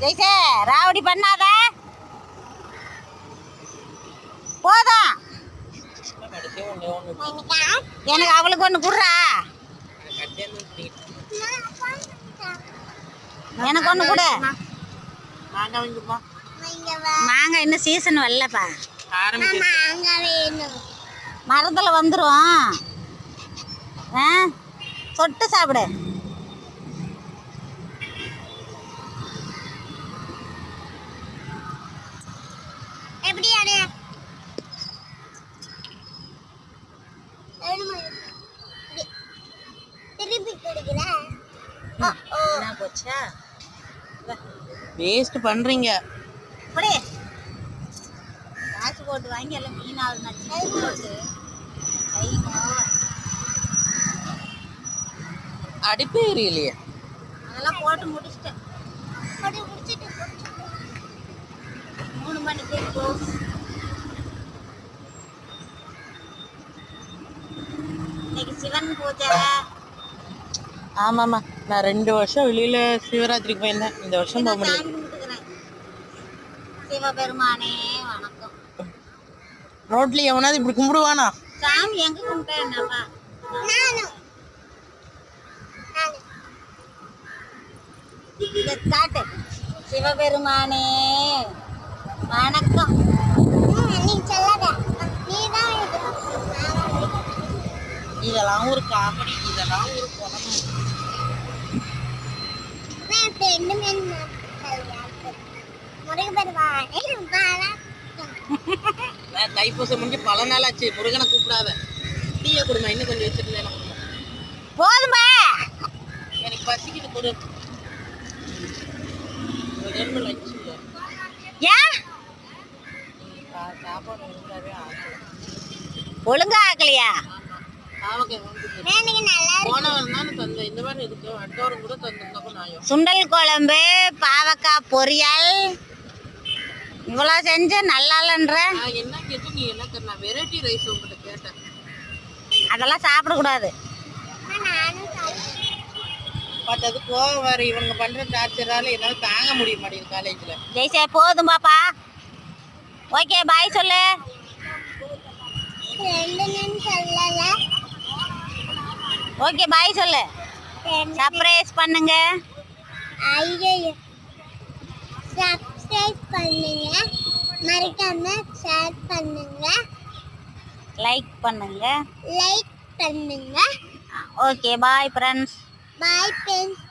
ஜெய்சே ராவடி பண்ணாத போதும். எனக்கு அவளுக்கு ஒன்று குடுறா. எனக்கு ஒன்று கொடு. மாங்காய் இன்னும் சீசன் வரலப்பா. மரத்தில் வந்துடும். சொட்டு சாப்பிடு. எப்படி வேஸ்ட் பண்றீங்க. காசு போட்டு வாங்கி எல்லாம் மீனாவது போட்டு அடுப்பே எரியலையே. அதெல்லாம் போட்டு முடிச்சிட்டேன். 3 மணிக்கு க்ளோஸ். இன்னைக்கு சிவன் பூஜை. ஆமாம்மா, நான் 2 வருஷம் வெளியில சிவராத்திரிக்கு போயிருந்தேன். இந்த வருஷம் போக முடியும். சிவபெருமானே வணக்கம். ரோட்ல எவனாவது இப்படி கும்பிடுவானா? சாமி எங்க கும்பிட்டேன்ப்பா. காட்டு. சிவபெருமானே வணக்கம். இதெல்லாம் ஒரு காமெடி, இதெல்லாம் ஒரு குழம்பு. தைப்பூசம் முடிஞ்சு பல நாள் ஆச்சு. முருகனை கூப்பிடாத. டீயை கொடுமா, இன்னும் கொஞ்சம் வச்சிருந்தேன். போதுமா? எனக்கு பசிக்குது, கொடு. சாப்பாடு ஒழுங்கா ஆக்கலையா? சுண்டல் குழம்பு, பாவக்காய் பொரியல், இவ்வளோ செஞ்சு நல்லா இல்லைன்ற. அதெல்லாம் சாப்பிடக்கூடாது. பார்த்தது கோவம் வர இவங்க பண்ற டார்ச்சரால என்னால தாங்க முடிய மாட்டேங்குது காலேஜ்ல. ஜெய்சே போதும் பாப்பா. ஓகே பாய் சொல்லு. ஓகே பாய் சொல்லு. சர்ப்ரைஸ் பண்ணுங்க. சப்ஸ்கிரைப் பண்ணுங்க, மறக்காம ஷேர் பண்ணுங்க, லைக் பண்ணுங்க. லைக் பண்ணுங்க. Okay bye friends. Bye friends.